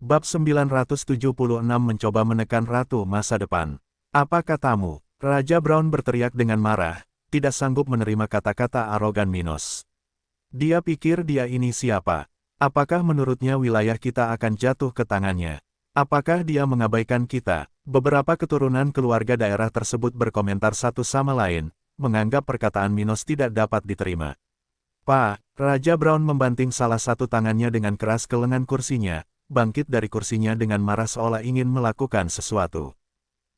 Bab 976 mencoba menekan Ratu Masa Depan. Apa katamu? Raja Brown berteriak dengan marah, tidak sanggup menerima kata-kata arogan Minos. Dia pikir dia ini siapa? Apakah menurutnya wilayah kita akan jatuh ke tangannya? Apakah dia mengabaikan kita? Beberapa keturunan keluarga daerah tersebut berkomentar satu sama lain, menganggap perkataan Minos tidak dapat diterima. Pak, Raja Brown membanting salah satu tangannya dengan keras ke lengan kursinya, bangkit dari kursinya dengan marah seolah ingin melakukan sesuatu.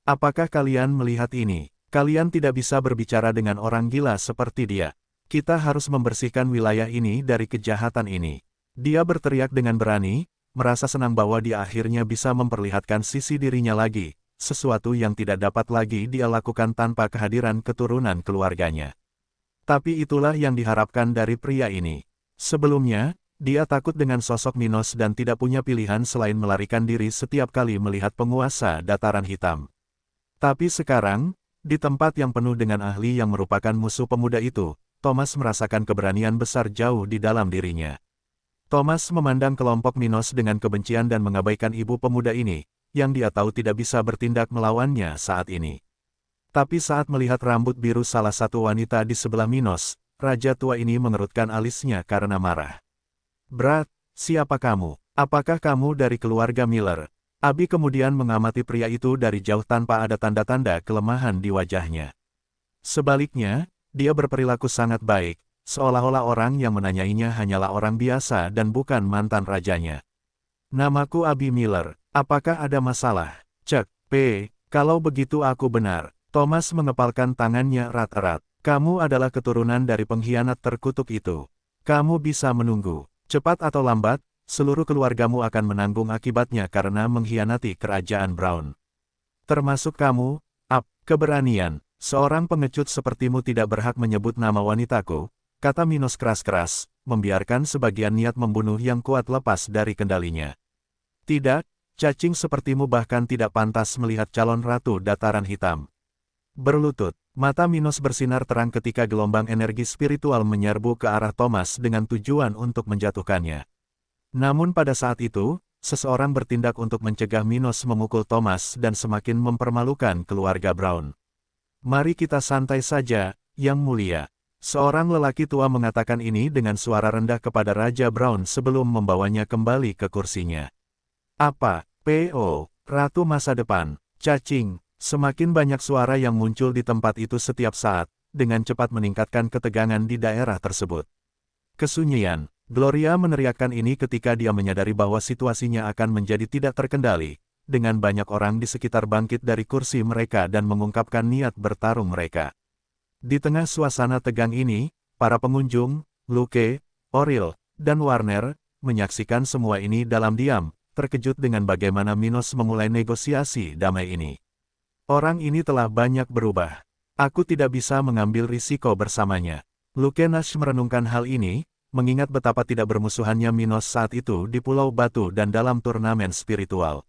Apakah kalian melihat ini? Kalian tidak bisa berbicara dengan orang gila seperti dia. Kita harus membersihkan wilayah ini dari kejahatan ini. Dia berteriak dengan berani, merasa senang bahwa dia akhirnya bisa memperlihatkan sisi dirinya lagi, sesuatu yang tidak dapat lagi dia lakukan tanpa kehadiran keturunan keluarganya. Tapi itulah yang diharapkan dari pria ini. Sebelumnya, dia takut dengan sosok Minos dan tidak punya pilihan selain melarikan diri setiap kali melihat penguasa dataran hitam. Tapi sekarang, di tempat yang penuh dengan ahli yang merupakan musuh pemuda itu, Thomas merasakan keberanian besar jauh di dalam dirinya. Thomas memandang kelompok Minos dengan kebencian dan mengabaikan ibu pemuda ini, yang dia tahu tidak bisa bertindak melawannya saat ini. Tapi saat melihat rambut biru salah satu wanita di sebelah Minos, raja tua ini mengerutkan alisnya karena marah. "Brat, siapa kamu? Apakah kamu dari keluarga Miller?" Abi kemudian mengamati pria itu dari jauh tanpa ada tanda-tanda kelemahan di wajahnya. Sebaliknya, dia berperilaku sangat baik, seolah-olah orang yang menanyainya hanyalah orang biasa dan bukan mantan rajanya. "Namaku Abi Miller, apakah ada masalah?" "Cek, P, kalau begitu aku benar." Thomas mengepalkan tangannya erat-erat. "Kamu adalah keturunan dari pengkhianat terkutuk itu. Kamu bisa menunggu. Cepat atau lambat, seluruh keluargamu akan menanggung akibatnya karena mengkhianati kerajaan Brown. Termasuk kamu, keberanian. Seorang pengecut sepertimu tidak berhak menyebut nama wanitaku," kata Minos keras-keras, membiarkan sebagian niat membunuh yang kuat lepas dari kendalinya. "Tidak, cacing sepertimu bahkan tidak pantas melihat calon ratu dataran hitam." Berlutut, mata Minos bersinar terang ketika gelombang energi spiritual menyerbu ke arah Thomas dengan tujuan untuk menjatuhkannya. Namun pada saat itu, seseorang bertindak untuk mencegah Minos memukul Thomas dan semakin mempermalukan keluarga Brown. "Mari kita santai saja, Yang Mulia." Seorang lelaki tua mengatakan ini dengan suara rendah kepada Raja Brown sebelum membawanya kembali ke kursinya. "Apa, P.O., Ratu Masa Depan, cacing." Semakin banyak suara yang muncul di tempat itu setiap saat, dengan cepat meningkatkan ketegangan di daerah tersebut. Kesunyian. Gloria meneriakkan ini ketika dia menyadari bahwa situasinya akan menjadi tidak terkendali, dengan banyak orang di sekitar bangkit dari kursi mereka dan mengungkapkan niat bertarung mereka. Di tengah suasana tegang ini, para pengunjung, Luke, Oril, dan Warner, menyaksikan semua ini dalam diam, terkejut dengan bagaimana Minos memulai negosiasi damai ini. "Orang ini telah banyak berubah. Aku tidak bisa mengambil risiko bersamanya." Luke Nash merenungkan hal ini, mengingat betapa tidak bermusuhannya Minos saat itu di Pulau Batu dan dalam turnamen spiritual.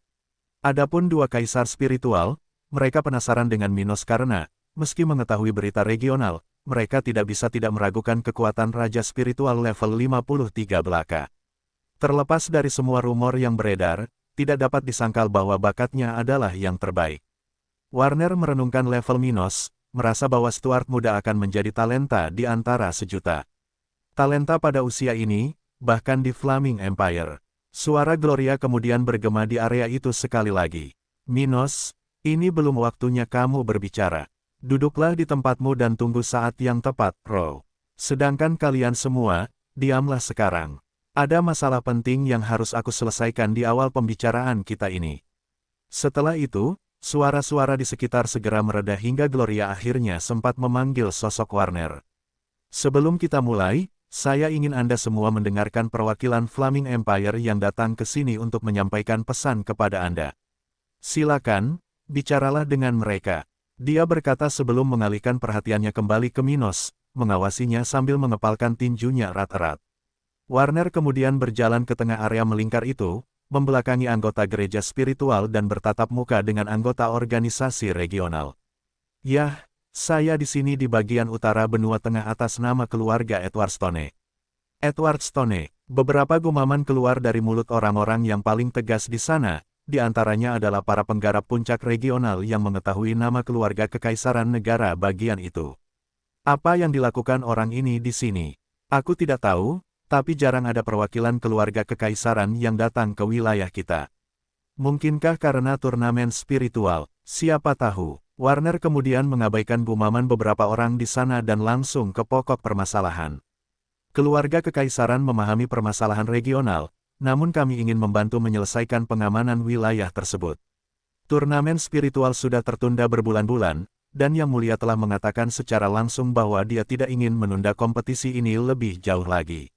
Adapun dua kaisar spiritual, mereka penasaran dengan Minos karena, meski mengetahui berita regional, mereka tidak bisa tidak meragukan kekuatan raja spiritual level 53 belaka. Terlepas dari semua rumor yang beredar, tidak dapat disangkal bahwa bakatnya adalah yang terbaik. Warner merenungkan level Minos, merasa bahwa Stuart muda akan menjadi talenta di antara sejuta talenta pada usia ini, bahkan di Flaming Empire. Suara Gloria kemudian bergema di area itu sekali lagi. "Minos, ini belum waktunya kamu berbicara. Duduklah di tempatmu dan tunggu saat yang tepat, Row. Sedangkan kalian semua, diamlah sekarang. Ada masalah penting yang harus aku selesaikan di awal pembicaraan kita ini." Setelah itu, suara-suara di sekitar segera mereda hingga Gloria akhirnya sempat memanggil sosok Warner. "Sebelum kita mulai, saya ingin Anda semua mendengarkan perwakilan Flaming Empire yang datang ke sini untuk menyampaikan pesan kepada Anda. Silakan, bicaralah dengan mereka." Dia berkata sebelum mengalihkan perhatiannya kembali ke Minos, mengawasinya sambil mengepalkan tinjunya erat-erat. Warner kemudian berjalan ke tengah area melingkar itu, membelakangi anggota gereja spiritual dan bertatap muka dengan anggota organisasi regional. "Yah, saya di sini di bagian utara benua tengah atas nama keluarga Edward Stone." "Edward Stone, Beberapa gumaman keluar dari mulut orang-orang yang paling tegas di sana, di antaranya adalah para penggarap puncak regional yang mengetahui nama keluarga kekaisaran negara bagian itu. Apa yang dilakukan orang ini di sini? Aku tidak tahu, tapi jarang ada perwakilan keluarga kekaisaran yang datang ke wilayah kita. Mungkinkah karena turnamen spiritual? Siapa tahu. Warner kemudian mengabaikan gumaman beberapa orang di sana dan langsung ke pokok permasalahan. Keluarga kekaisaran memahami permasalahan regional, namun kami ingin membantu menyelesaikan pengamanan wilayah tersebut. Turnamen spiritual sudah tertunda berbulan-bulan, dan Yang Mulia telah mengatakan secara langsung bahwa dia tidak ingin menunda kompetisi ini lebih jauh lagi.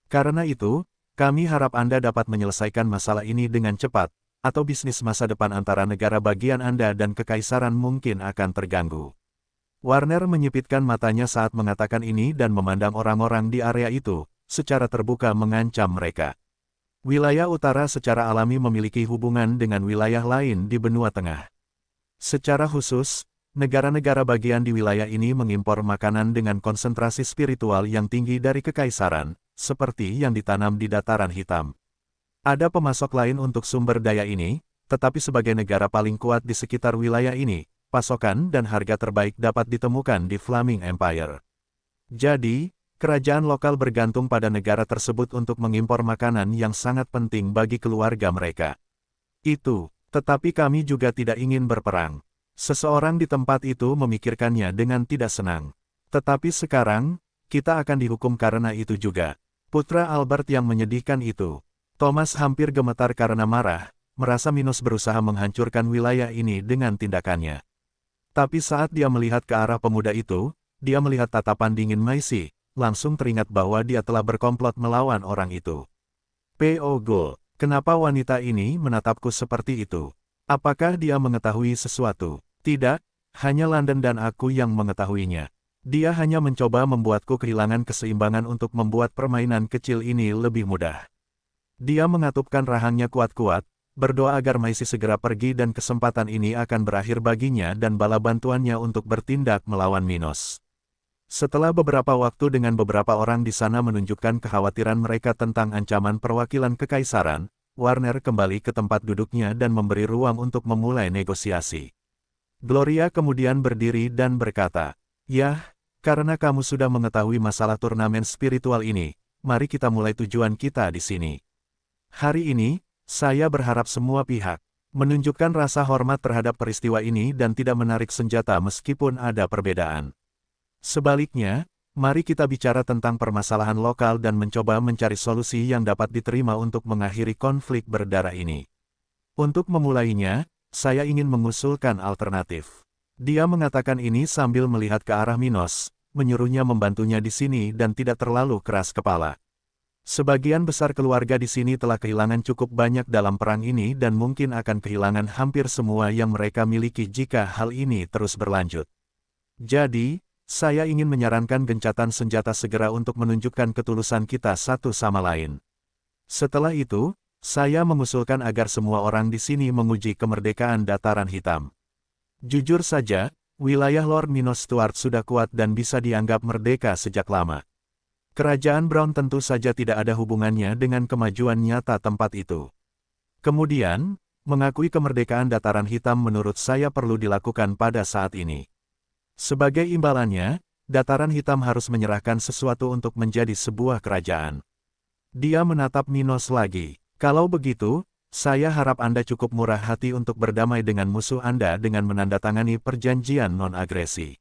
Karena itu, kami harap Anda dapat menyelesaikan masalah ini dengan cepat, atau bisnis masa depan antara negara bagian Anda dan kekaisaran mungkin akan terganggu. Warner menyipitkan matanya saat mengatakan ini dan memandang orang-orang di area itu, secara terbuka mengancam mereka. Wilayah utara secara alami memiliki hubungan dengan wilayah lain di benua tengah. Secara khusus, negara-negara bagian di wilayah ini mengimpor makanan dengan konsentrasi spiritual yang tinggi dari kekaisaran, seperti yang ditanam di dataran hitam. Ada pemasok lain untuk sumber daya ini, tetapi sebagai negara paling kuat di sekitar wilayah ini, pasokan dan harga terbaik dapat ditemukan di Flaming Empire. Jadi, kerajaan lokal bergantung pada negara tersebut untuk mengimpor makanan yang sangat penting bagi keluarga mereka. Tetapi kami juga tidak ingin berperang. Seseorang di tempat itu memikirkannya dengan tidak senang. Tetapi sekarang, kita akan dihukum karena itu juga. Putra Albert yang menyedihkan itu. Thomas hampir gemetar karena marah, merasa Minos berusaha menghancurkan wilayah ini dengan tindakannya. Tapi saat dia melihat ke arah pemuda itu, dia melihat tatapan dingin Maisy, langsung teringat bahwa dia telah berkomplot melawan orang itu. P.O. Gul, kenapa wanita ini menatapku seperti itu? Apakah dia mengetahui sesuatu? Tidak, hanya London dan aku yang mengetahuinya. Dia hanya mencoba membuatku kehilangan keseimbangan untuk membuat permainan kecil ini lebih mudah. Dia mengatupkan rahangnya kuat-kuat, berdoa agar Maisy segera pergi dan kesempatan ini akan berakhir baginya dan bala bantuannya untuk bertindak melawan Minos. Setelah beberapa waktu dengan beberapa orang di sana menunjukkan kekhawatiran mereka tentang ancaman perwakilan kekaisaran, Warner kembali ke tempat duduknya dan memberi ruang untuk memulai negosiasi. Gloria kemudian berdiri dan berkata, "Yah, karena kamu sudah mengetahui masalah turnamen spiritual ini, mari kita mulai tujuan kita di sini. Hari ini, saya berharap semua pihak menunjukkan rasa hormat terhadap peristiwa ini dan tidak menarik senjata meskipun ada perbedaan. Sebaliknya, mari kita bicara tentang permasalahan lokal dan mencoba mencari solusi yang dapat diterima untuk mengakhiri konflik berdarah ini. Untuk memulainya, saya ingin mengusulkan alternatif." Dia mengatakan ini sambil melihat ke arah Minos, menyuruhnya membantunya di sini dan tidak terlalu keras kepala. Sebagian besar keluarga di sini telah kehilangan cukup banyak dalam perang ini dan mungkin akan kehilangan hampir semua yang mereka miliki jika hal ini terus berlanjut. Jadi, saya ingin menyarankan gencatan senjata segera untuk menunjukkan ketulusan kita satu sama lain. Setelah itu, saya mengusulkan agar semua orang di sini menguji kemerdekaan dataran hitam. Jujur saja, wilayah Lord Minos Stuart sudah kuat dan bisa dianggap merdeka sejak lama. Kerajaan Brown tentu saja tidak ada hubungannya dengan kemajuan nyata tempat itu. Kemudian, mengakui kemerdekaan dataran hitam menurut saya perlu dilakukan pada saat ini. Sebagai imbalannya, dataran hitam harus menyerahkan sesuatu untuk menjadi sebuah kerajaan. Dia menatap Minos lagi. Kalau begitu, saya harap Anda cukup murah hati untuk berdamai dengan musuh Anda dengan menandatangani perjanjian non-agresi.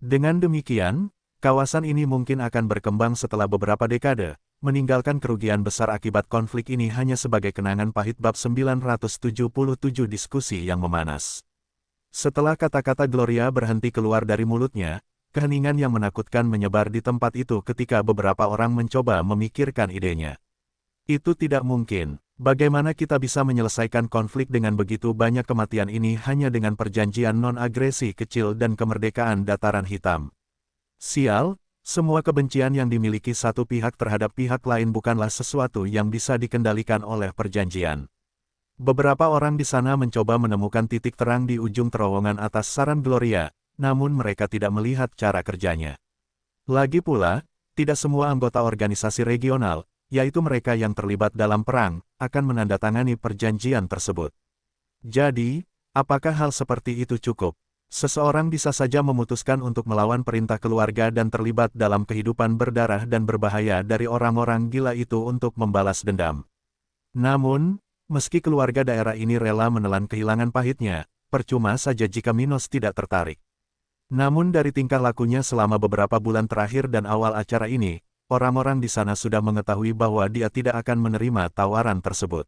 Dengan demikian, kawasan ini mungkin akan berkembang setelah beberapa dekade, meninggalkan kerugian besar akibat konflik ini hanya sebagai kenangan pahit bab 977 diskusi yang memanas. Setelah kata-kata Gloria berhenti keluar dari mulutnya, keheningan yang menakutkan menyebar di tempat itu ketika beberapa orang mencoba memikirkan idenya. Itu tidak mungkin. Bagaimana kita bisa menyelesaikan konflik dengan begitu banyak kematian ini hanya dengan perjanjian non-agresi kecil dan kemerdekaan dataran hitam? Sial, semua kebencian yang dimiliki satu pihak terhadap pihak lain bukanlah sesuatu yang bisa dikendalikan oleh perjanjian. Beberapa orang di sana mencoba menemukan titik terang di ujung terowongan atas saran Gloria, namun mereka tidak melihat cara kerjanya. Lagi pula, tidak semua anggota organisasi regional, yaitu mereka yang terlibat dalam perang, akan menandatangani perjanjian tersebut. Jadi, apakah hal seperti itu cukup? Seseorang bisa saja memutuskan untuk melawan perintah keluarga dan terlibat dalam kehidupan berdarah dan berbahaya dari orang-orang gila itu untuk membalas dendam. Namun, meski keluarga daerah ini rela menelan kehilangan pahitnya, percuma saja jika Minos tidak tertarik. Namun dari tingkah lakunya selama beberapa bulan terakhir dan awal acara ini, orang-orang di sana sudah mengetahui bahwa dia tidak akan menerima tawaran tersebut.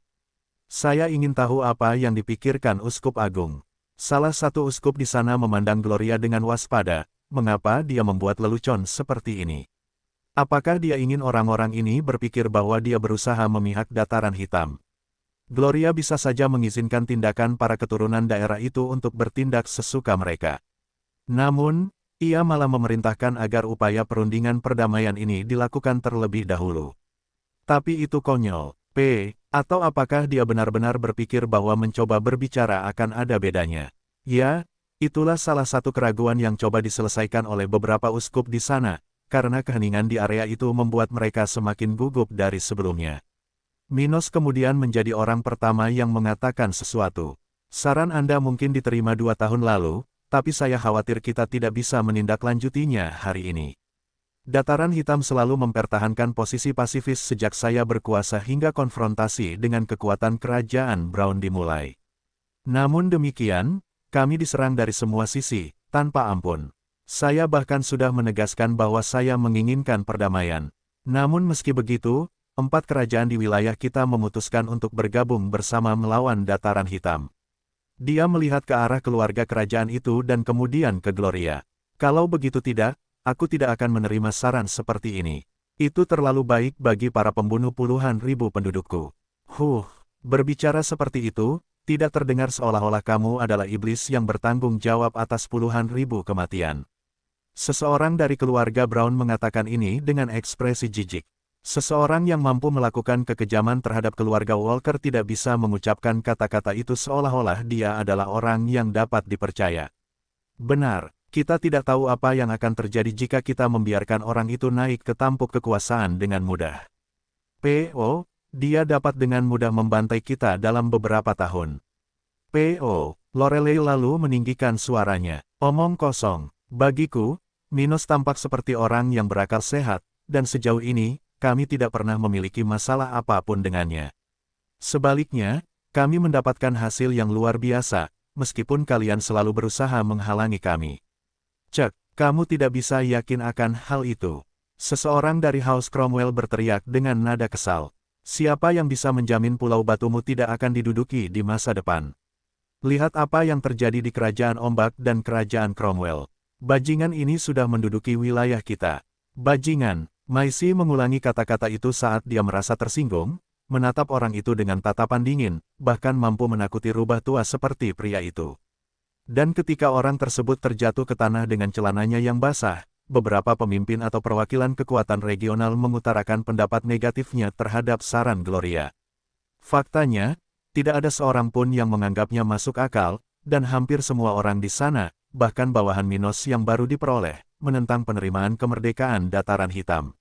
Saya ingin tahu apa yang dipikirkan Uskup Agung. Salah satu uskup di sana memandang Gloria dengan waspada, mengapa dia membuat lelucon seperti ini. Apakah dia ingin orang-orang ini berpikir bahwa dia berusaha memihak dataran hitam? Gloria bisa saja mengizinkan tindakan para keturunan daerah itu untuk bertindak sesuka mereka. Namun, ia malah memerintahkan agar upaya perundingan perdamaian ini dilakukan terlebih dahulu. Tapi itu konyol, atau apakah dia benar-benar berpikir bahwa mencoba berbicara akan ada bedanya? Ya, itulah salah satu keraguan yang coba diselesaikan oleh beberapa uskup di sana, karena keheningan di area itu membuat mereka semakin gugup dari sebelumnya. Minos kemudian menjadi orang pertama yang mengatakan sesuatu. Saran Anda mungkin diterima 2 tahun lalu, tapi saya khawatir kita tidak bisa menindaklanjutinya hari ini. Dataran Hitam selalu mempertahankan posisi pasifis sejak saya berkuasa hingga konfrontasi dengan kekuatan kerajaan Brown dimulai. Namun demikian, kami diserang dari semua sisi, tanpa ampun. Saya bahkan sudah menegaskan bahwa saya menginginkan perdamaian. Namun meski begitu, 4 kerajaan di wilayah kita memutuskan untuk bergabung bersama melawan Dataran Hitam. Dia melihat ke arah keluarga kerajaan itu dan kemudian ke Gloria. Kalau begitu tidak, aku tidak akan menerima saran seperti ini. Itu terlalu baik bagi para pembunuh puluhan ribu pendudukku. Berbicara seperti itu, tidak terdengar seolah-olah kamu adalah iblis yang bertanggung jawab atas puluhan ribu kematian. Seseorang dari keluarga Brown mengatakan ini dengan ekspresi jijik. Seseorang yang mampu melakukan kekejaman terhadap keluarga Walker tidak bisa mengucapkan kata-kata itu seolah-olah dia adalah orang yang dapat dipercaya. Benar, kita tidak tahu apa yang akan terjadi jika kita membiarkan orang itu naik ke tampuk kekuasaan dengan mudah. Dia dapat dengan mudah membantai kita dalam beberapa tahun. Lorelei lalu meninggikan suaranya. Omong kosong. Bagiku, Minos tampak seperti orang yang berakal sehat, dan sejauh ini, kami tidak pernah memiliki masalah apapun dengannya. Sebaliknya, kami mendapatkan hasil yang luar biasa, meskipun kalian selalu berusaha menghalangi kami. Kamu tidak bisa yakin akan hal itu. Seseorang dari House Cromwell berteriak dengan nada kesal. Siapa yang bisa menjamin Pulau Batumu tidak akan diduduki di masa depan? Lihat apa yang terjadi di Kerajaan Ombak dan Kerajaan Cromwell. Bajingan ini sudah menduduki wilayah kita. Bajingan. Maisy mengulangi kata-kata itu saat dia merasa tersinggung, menatap orang itu dengan tatapan dingin, bahkan mampu menakuti rubah tua seperti pria itu. Dan ketika orang tersebut terjatuh ke tanah dengan celananya yang basah, beberapa pemimpin atau perwakilan kekuatan regional mengutarakan pendapat negatifnya terhadap saran Gloria. Faktanya, tidak ada seorang pun yang menganggapnya masuk akal, dan hampir semua orang di sana, bahkan bawahan Minos yang baru diperoleh, menentang penerimaan kemerdekaan Dataran Hitam.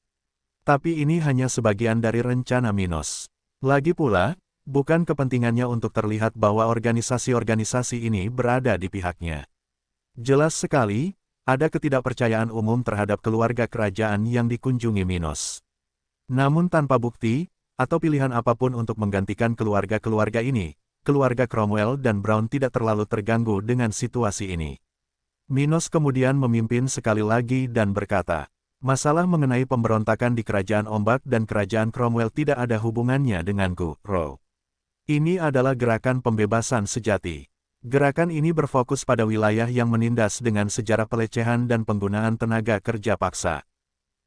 Tapi ini hanya sebagian dari rencana Minos. Lagi pula, bukan kepentingannya untuk terlihat bahwa organisasi-organisasi ini berada di pihaknya. Jelas sekali, ada ketidakpercayaan umum terhadap keluarga kerajaan yang dikunjungi Minos. Namun tanpa bukti, atau pilihan apapun untuk menggantikan keluarga-keluarga ini, keluarga Cromwell dan Brown tidak terlalu terganggu dengan situasi ini. Minos kemudian memimpin sekali lagi dan berkata, masalah mengenai pemberontakan di Kerajaan Ombak dan Kerajaan Cromwell tidak ada hubungannya denganku, Row. Ini adalah gerakan pembebasan sejati. Gerakan ini berfokus pada wilayah yang menindas dengan sejarah pelecehan dan penggunaan tenaga kerja paksa.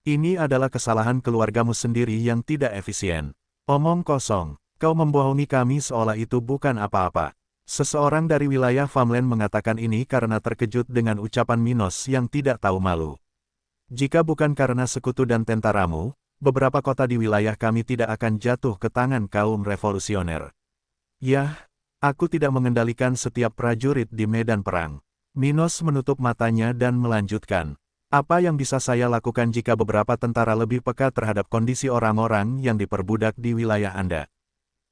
Ini adalah kesalahan keluargamu sendiri yang tidak efisien. Omong kosong, kau membohongi kami seolah itu bukan apa-apa. Seseorang dari wilayah Farmland mengatakan ini karena terkejut dengan ucapan Minos yang tidak tahu malu. Jika bukan karena sekutu dan tentaramu, beberapa kota di wilayah kami tidak akan jatuh ke tangan kaum revolusioner. Yah, aku tidak mengendalikan setiap prajurit di medan perang. Minos menutup matanya dan melanjutkan. Apa yang bisa saya lakukan jika beberapa tentara lebih peka terhadap kondisi orang-orang yang diperbudak di wilayah Anda?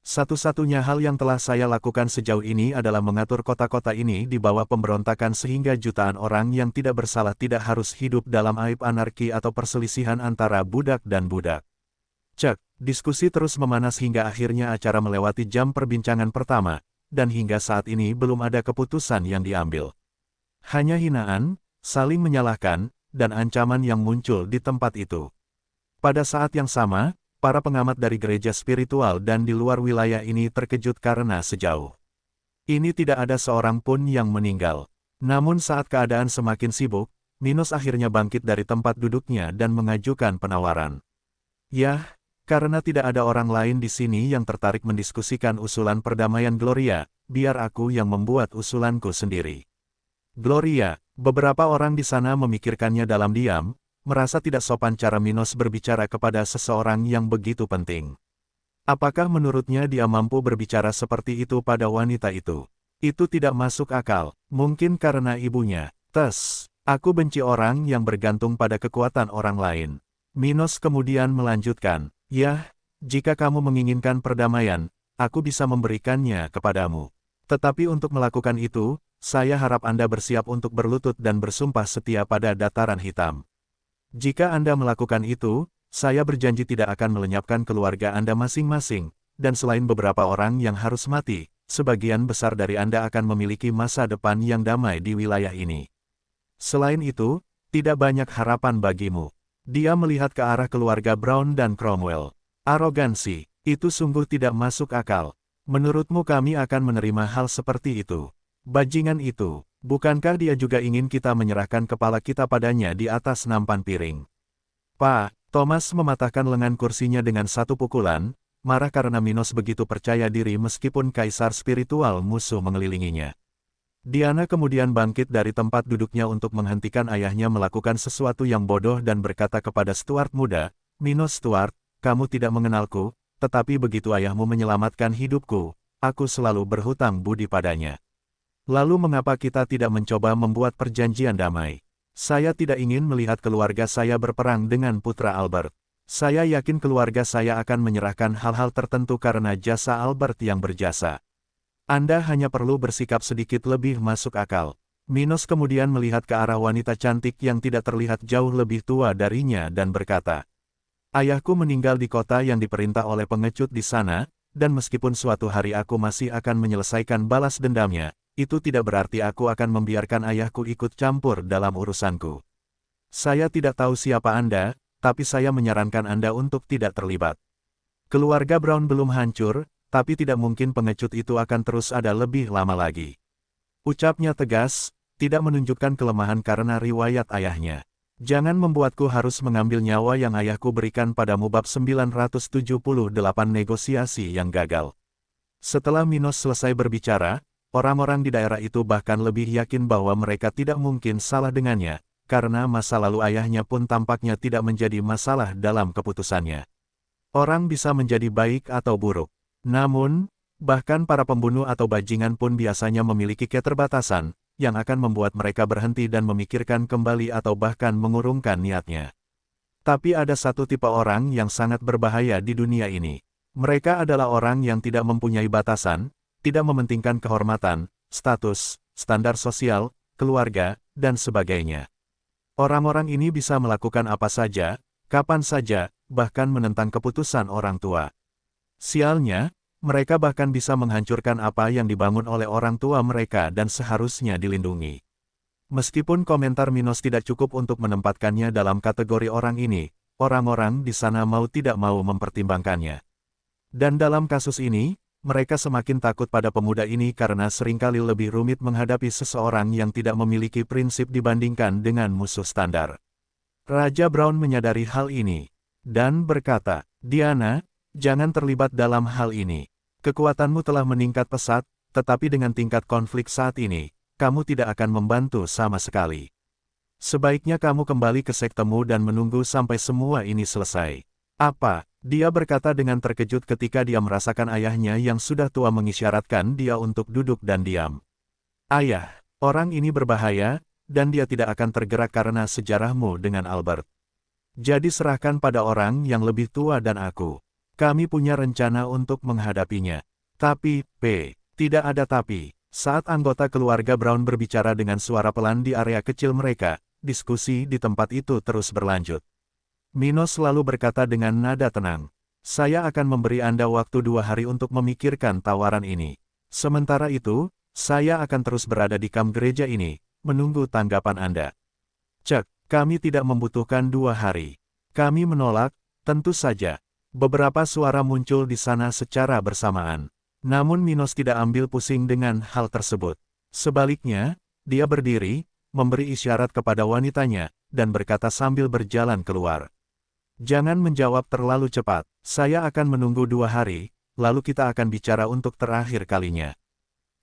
Satu-satunya hal yang telah saya lakukan sejauh ini adalah mengatur kota-kota ini di bawah pemberontakan sehingga jutaan orang yang tidak bersalah tidak harus hidup dalam aib anarki atau perselisihan antara budak dan budak. Cek, diskusi terus memanas hingga akhirnya acara melewati jam perbincangan pertama, dan hingga saat ini belum ada keputusan yang diambil. Hanya hinaan, saling menyalahkan, dan ancaman yang muncul di tempat itu. Pada saat yang sama, para pengamat dari gereja spiritual dan di luar wilayah ini terkejut karena sejauh ini tidak ada seorang pun yang meninggal. Namun saat keadaan semakin sibuk, Minos akhirnya bangkit dari tempat duduknya dan mengajukan penawaran. Yah, karena tidak ada orang lain di sini yang tertarik mendiskusikan usulan perdamaian Gloria, biar aku yang membuat usulanku sendiri. Gloria, beberapa orang di sana memikirkannya dalam diam, merasa tidak sopan cara Minos berbicara kepada seseorang yang begitu penting. Apakah menurutnya dia mampu berbicara seperti itu pada wanita itu? Itu tidak masuk akal, mungkin karena ibunya. Aku benci orang yang bergantung pada kekuatan orang lain. Minos kemudian melanjutkan, yah, jika kamu menginginkan perdamaian, aku bisa memberikannya kepadamu. Tetapi untuk melakukan itu, saya harap Anda bersiap untuk berlutut dan bersumpah setia pada dataran hitam. Jika Anda melakukan itu, saya berjanji tidak akan melenyapkan keluarga Anda masing-masing, dan selain beberapa orang yang harus mati, sebagian besar dari Anda akan memiliki masa depan yang damai di wilayah ini. Selain itu, tidak banyak harapan bagimu. Dia melihat ke arah keluarga Brown dan Cromwell. Arogansi, itu sungguh tidak masuk akal. Menurutmu kami akan menerima hal seperti itu? Bajingan itu, bukankah dia juga ingin kita menyerahkan kepala kita padanya di atas nampan piring? Pak, Thomas mematahkan lengan kursinya dengan satu pukulan, marah karena Minos begitu percaya diri meskipun kaisar spiritual musuh mengelilinginya. Diana kemudian bangkit dari tempat duduknya untuk menghentikan ayahnya melakukan sesuatu yang bodoh dan berkata kepada Stuart muda, Minos Stuart, kamu tidak mengenalku, tetapi begitu ayahmu menyelamatkan hidupku, aku selalu berhutang budi padanya. Lalu mengapa kita tidak mencoba membuat perjanjian damai? Saya tidak ingin melihat keluarga saya berperang dengan putra Albert. Saya yakin keluarga saya akan menyerahkan hal-hal tertentu karena jasa Albert yang berjasa. Anda hanya perlu bersikap sedikit lebih masuk akal. Minos kemudian melihat ke arah wanita cantik yang tidak terlihat jauh lebih tua darinya dan berkata, ayahku meninggal di kota yang diperintah oleh pengecut di sana, dan meskipun suatu hari aku masih akan menyelesaikan balas dendamnya, itu tidak berarti aku akan membiarkan ayahku ikut campur dalam urusanku. Saya tidak tahu siapa Anda, tapi saya menyarankan Anda untuk tidak terlibat. Keluarga Brown belum hancur, tapi tidak mungkin pengecut itu akan terus ada lebih lama lagi. Ucapnya tegas, tidak menunjukkan kelemahan karena riwayat ayahnya. Jangan membuatku harus mengambil nyawa yang ayahku berikan padamu. Bab 978 negosiasi yang gagal. Setelah Minos selesai berbicara, orang-orang di daerah itu bahkan lebih yakin bahwa mereka tidak mungkin salah dengannya, karena masa lalu ayahnya pun tampaknya tidak menjadi masalah dalam keputusannya. Orang bisa menjadi baik atau buruk. Namun, bahkan para pembunuh atau bajingan pun biasanya memiliki keterbatasan, yang akan membuat mereka berhenti dan memikirkan kembali atau bahkan mengurungkan niatnya. Tapi ada satu tipe orang yang sangat berbahaya di dunia ini. Mereka adalah orang yang tidak mempunyai batasan, tidak mementingkan kehormatan, status, standar sosial, keluarga, dan sebagainya. Orang-orang ini bisa melakukan apa saja, kapan saja, bahkan menentang keputusan orang tua. Sialnya, mereka bahkan bisa menghancurkan apa yang dibangun oleh orang tua mereka dan seharusnya dilindungi. Meskipun komentar Minos tidak cukup untuk menempatkannya dalam kategori orang ini, orang-orang di sana mau tidak mau mempertimbangkannya. Dan dalam kasus ini, mereka semakin takut pada pemuda ini karena seringkali lebih rumit menghadapi seseorang yang tidak memiliki prinsip dibandingkan dengan musuh standar. Raja Brown menyadari hal ini, dan berkata, Diana, jangan terlibat dalam hal ini. Kekuatanmu telah meningkat pesat, tetapi dengan tingkat konflik saat ini, kamu tidak akan membantu sama sekali. Sebaiknya kamu kembali ke sektemu dan menunggu sampai semua ini selesai. Apa? Dia berkata dengan terkejut ketika dia merasakan ayahnya yang sudah tua mengisyaratkan dia untuk duduk dan diam. Ayah, orang ini berbahaya, dan dia tidak akan tergerak karena sejarahmu dengan Albert. Jadi serahkan pada orang yang lebih tua dan aku. Kami punya rencana untuk menghadapinya. Tapi, tidak ada tapi. Saat anggota keluarga Brown berbicara dengan suara pelan di area kecil mereka, diskusi di tempat itu terus berlanjut. Minos selalu berkata dengan nada tenang, "Saya akan memberi Anda waktu 2 hari untuk memikirkan tawaran ini. Sementara itu, saya akan terus berada di kamp gereja ini, menunggu tanggapan Anda." Cek, kami tidak membutuhkan 2 hari. Kami menolak, tentu saja. Beberapa suara muncul di sana secara bersamaan. Namun Minos tidak ambil pusing dengan hal tersebut. Sebaliknya, dia berdiri, memberi isyarat kepada wanitanya, dan berkata sambil berjalan keluar. "Jangan menjawab terlalu cepat, saya akan menunggu 2 hari, lalu kita akan bicara untuk terakhir kalinya."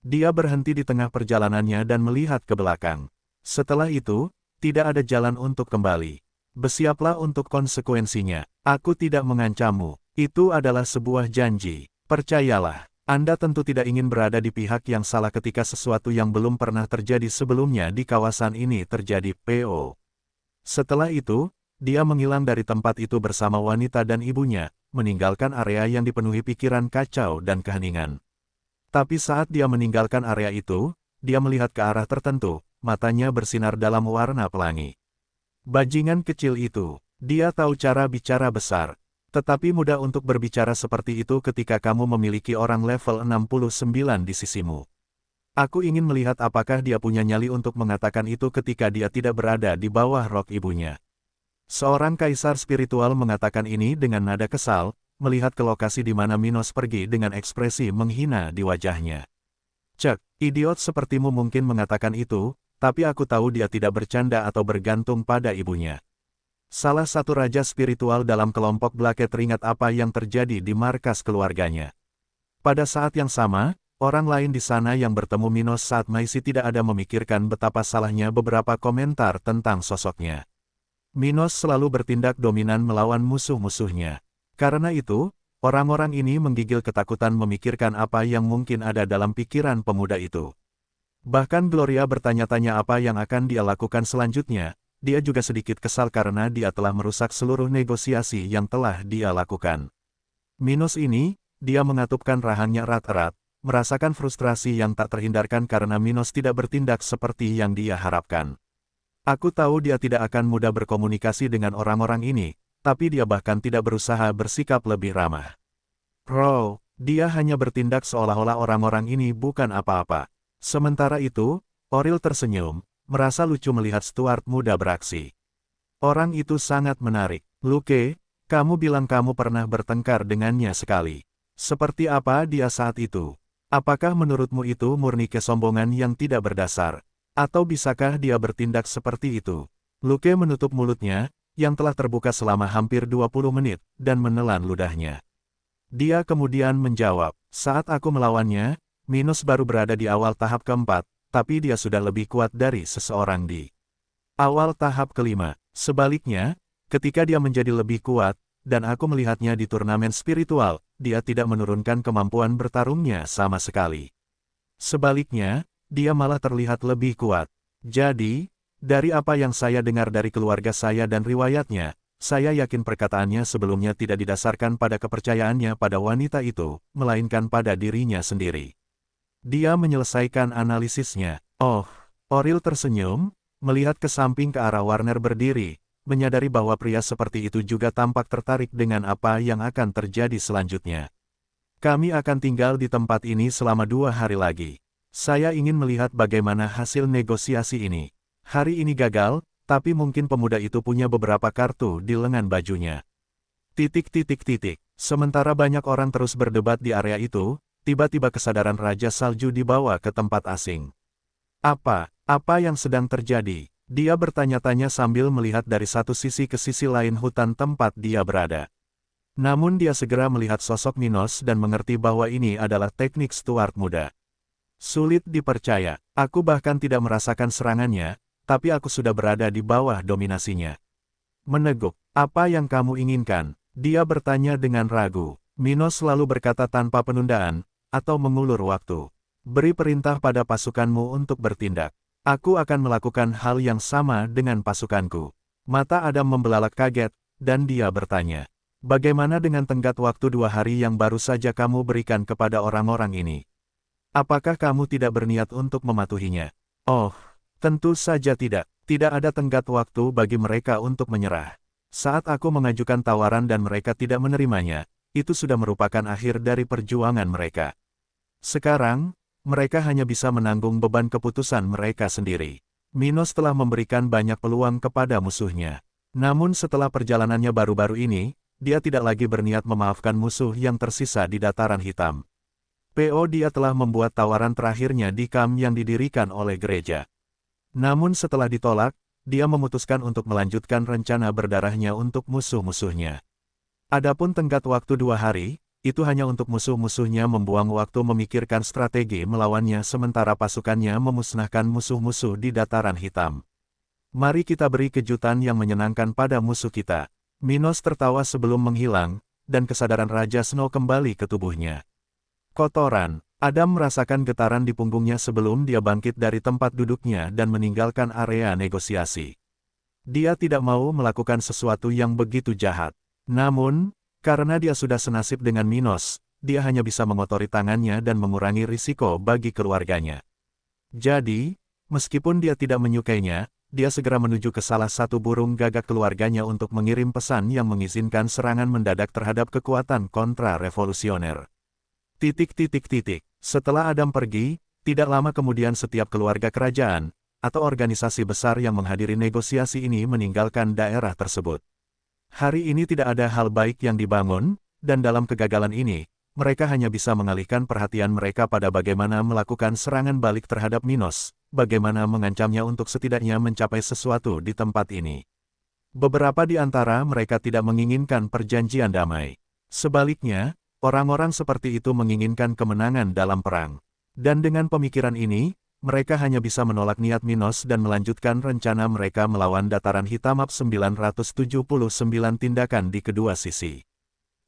Dia berhenti di tengah perjalanannya dan melihat ke belakang. Setelah itu, tidak ada jalan untuk kembali. Bersiaplah untuk konsekuensinya. Aku tidak mengancammu. Itu adalah sebuah janji. Percayalah, Anda tentu tidak ingin berada di pihak yang salah ketika sesuatu yang belum pernah terjadi sebelumnya di kawasan ini terjadi. Setelah itu, dia menghilang dari tempat itu bersama wanita dan ibunya, meninggalkan area yang dipenuhi pikiran kacau dan keheningan. Tapi saat dia meninggalkan area itu, dia melihat ke arah tertentu, matanya bersinar dalam warna pelangi. Bajingan kecil itu, dia tahu cara bicara besar, tetapi mudah untuk berbicara seperti itu ketika kamu memiliki orang level 69 di sisimu. Aku ingin melihat apakah dia punya nyali untuk mengatakan itu ketika dia tidak berada di bawah rok ibunya. Seorang kaisar spiritual mengatakan ini dengan nada kesal, melihat ke lokasi di mana Minos pergi dengan ekspresi menghina di wajahnya. "Cek, idiot sepertimu mungkin mengatakan itu, tapi aku tahu dia tidak bercanda atau bergantung pada ibunya." Salah satu raja spiritual dalam kelompok Blackhead teringat apa yang terjadi di markas keluarganya. Pada saat yang sama, orang lain di sana yang bertemu Minos saat Maisi tidak ada memikirkan betapa salahnya beberapa komentar tentang sosoknya. Minos selalu bertindak dominan melawan musuh-musuhnya. Karena itu, orang-orang ini menggigil ketakutan memikirkan apa yang mungkin ada dalam pikiran pemuda itu. Bahkan Gloria bertanya-tanya apa yang akan dia lakukan selanjutnya. Dia juga sedikit kesal karena dia telah merusak seluruh negosiasi yang telah dia lakukan. Minos ini, dia mengatupkan rahangnya erat-erat, merasakan frustrasi yang tak terhindarkan karena Minos tidak bertindak seperti yang dia harapkan. Aku tahu dia tidak akan mudah berkomunikasi dengan orang-orang ini, tapi dia bahkan tidak berusaha bersikap lebih ramah. Dia hanya bertindak seolah-olah orang-orang ini bukan apa-apa. Sementara itu, Oril tersenyum, merasa lucu melihat Stuart muda beraksi. Orang itu sangat menarik. "Luke, kamu bilang kamu pernah bertengkar dengannya sekali. Seperti apa dia saat itu? Apakah menurutmu itu murni kesombongan yang tidak berdasar? Atau bisakah dia bertindak seperti itu?" Luke menutup mulutnya, yang telah terbuka selama hampir 20 menit, dan menelan ludahnya. Dia kemudian menjawab, "Saat aku melawannya, Minos baru berada di awal tahap keempat, tapi dia sudah lebih kuat dari seseorang di awal tahap kelima. Sebaliknya, ketika dia menjadi lebih kuat, dan aku melihatnya di turnamen spiritual, dia tidak menurunkan kemampuan bertarungnya sama sekali. Sebaliknya, dia malah terlihat lebih kuat. Jadi, dari apa yang saya dengar dari keluarga saya dan riwayatnya, saya yakin perkataannya sebelumnya tidak didasarkan pada kepercayaannya pada wanita itu, melainkan pada dirinya sendiri." Dia menyelesaikan analisisnya. Oril tersenyum, melihat ke samping ke arah Warner berdiri, menyadari bahwa pria seperti itu juga tampak tertarik dengan apa yang akan terjadi selanjutnya. "Kami akan tinggal di tempat ini selama 2 hari lagi. Saya ingin melihat bagaimana hasil negosiasi ini. Hari ini gagal, tapi mungkin pemuda itu punya beberapa kartu di lengan bajunya." Sementara banyak orang terus berdebat di area itu, tiba-tiba kesadaran Raja Salju dibawa ke tempat asing. Apa yang sedang terjadi?" Dia bertanya-tanya sambil melihat dari satu sisi ke sisi lain hutan tempat dia berada. Namun dia segera melihat sosok Minos dan mengerti bahwa ini adalah teknik Stuart muda. Sulit dipercaya, aku bahkan tidak merasakan serangannya, tapi aku sudah berada di bawah dominasinya. Meneguk, "Apa yang kamu inginkan?" Dia bertanya dengan ragu. Minos selalu berkata tanpa penundaan, atau mengulur waktu. "Beri perintah pada pasukanmu untuk bertindak. Aku akan melakukan hal yang sama dengan pasukanku. Mata Adam membelalak kaget, dan dia bertanya, bagaimana dengan tenggat waktu 2 hari yang baru saja kamu berikan kepada orang-orang ini? Apakah kamu tidak berniat untuk mematuhinya? Oh, tentu saja tidak. Tidak ada tenggat waktu bagi mereka untuk menyerah. Saat aku mengajukan tawaran dan mereka tidak menerimanya, itu sudah merupakan akhir dari perjuangan mereka. Sekarang, mereka hanya bisa menanggung beban keputusan mereka sendiri. Minos telah memberikan banyak peluang kepada musuhnya. Namun setelah perjalanannya baru-baru ini, dia tidak lagi berniat memaafkan musuh yang tersisa di dataran hitam. Dia telah membuat tawaran terakhirnya di kamp yang didirikan oleh gereja. Namun setelah ditolak, dia memutuskan untuk melanjutkan rencana berdarahnya untuk musuh-musuhnya. Adapun tenggat waktu 2 hari, itu hanya untuk musuh-musuhnya membuang waktu memikirkan strategi melawannya sementara pasukannya memusnahkan musuh-musuh di dataran hitam. Mari kita beri kejutan yang menyenangkan pada musuh kita. Minos tertawa sebelum menghilang, dan kesadaran Raja Snow kembali ke tubuhnya. Kotoran. Adam merasakan getaran di punggungnya sebelum dia bangkit dari tempat duduknya dan meninggalkan area negosiasi. Dia tidak mau melakukan sesuatu yang begitu jahat. Namun, karena dia sudah senasib dengan Minos, dia hanya bisa mengotori tangannya dan mengurangi risiko bagi keluarganya. Jadi, meskipun dia tidak menyukainya, dia segera menuju ke salah satu burung gagak keluarganya untuk mengirim pesan yang mengizinkan serangan mendadak terhadap kekuatan kontra-revolusioner. Setelah Adam pergi, tidak lama kemudian setiap keluarga kerajaan, atau organisasi besar yang menghadiri negosiasi ini meninggalkan daerah tersebut. Hari ini tidak ada hal baik yang dibangun, dan dalam kegagalan ini, mereka hanya bisa mengalihkan perhatian mereka pada bagaimana melakukan serangan balik terhadap Minos, bagaimana mengancamnya untuk setidaknya mencapai sesuatu di tempat ini. Beberapa di antara mereka tidak menginginkan perjanjian damai. Sebaliknya, orang-orang seperti itu menginginkan kemenangan dalam perang. Dan dengan pemikiran ini, mereka hanya bisa menolak niat Minos dan melanjutkan rencana mereka melawan dataran hitam 979 tindakan di kedua sisi.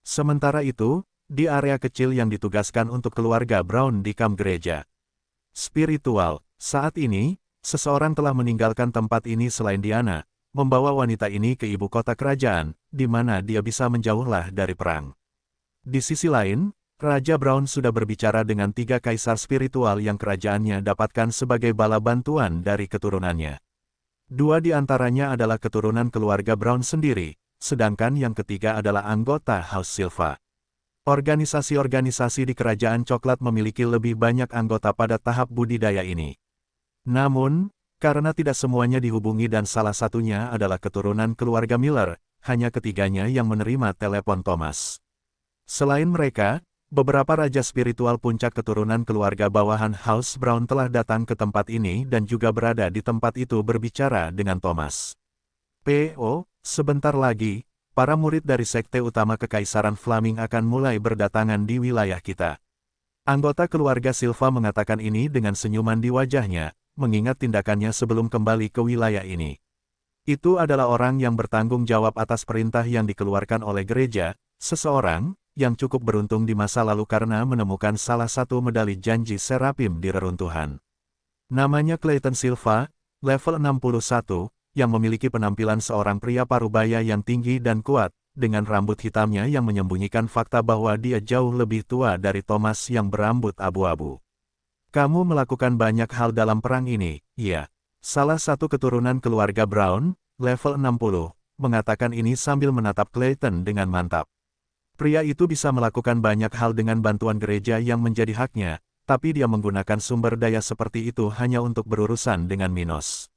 Sementara itu, di area kecil yang ditugaskan untuk keluarga Brown di kamp gereja spiritual, saat ini, seseorang telah meninggalkan tempat ini selain Diana, membawa wanita ini ke ibu kota kerajaan, di mana dia bisa menjauhlah dari perang. Di sisi lain, Raja Brown sudah berbicara dengan 3 kaisar spiritual yang kerajaannya dapatkan sebagai bala bantuan dari keturunannya. 2 di antaranya adalah keturunan keluarga Brown sendiri, sedangkan yang ketiga adalah anggota House Silva. Organisasi-organisasi di Kerajaan Coklat memiliki lebih banyak anggota pada tahap budidaya ini. Namun, karena tidak semuanya dihubungi dan salah satunya adalah keturunan keluarga Miller, hanya ketiganya yang menerima telepon Thomas. Selain mereka, beberapa raja spiritual puncak keturunan keluarga bawahan House Brown telah datang ke tempat ini dan juga berada di tempat itu berbicara dengan Thomas. Sebentar lagi, para murid dari Sekte Utama Kekaisaran Flaming akan mulai berdatangan di wilayah kita. Anggota keluarga Silva mengatakan ini dengan senyuman di wajahnya, mengingat tindakannya sebelum kembali ke wilayah ini. Itu adalah orang yang bertanggung jawab atas perintah yang dikeluarkan oleh gereja, seseorang yang cukup beruntung di masa lalu karena menemukan salah satu medali janji Serapim di reruntuhan. Namanya Clayton Silva, level 61, yang memiliki penampilan seorang pria parubaya yang tinggi dan kuat, dengan rambut hitamnya yang menyembunyikan fakta bahwa dia jauh lebih tua dari Thomas yang berambut abu-abu. Kamu melakukan banyak hal dalam perang ini, iya. Salah satu keturunan keluarga Brown, level 60, mengatakan ini sambil menatap Clayton dengan mantap. Pria itu bisa melakukan banyak hal dengan bantuan gereja yang menjadi haknya, tapi dia menggunakan sumber daya seperti itu hanya untuk berurusan dengan Minos.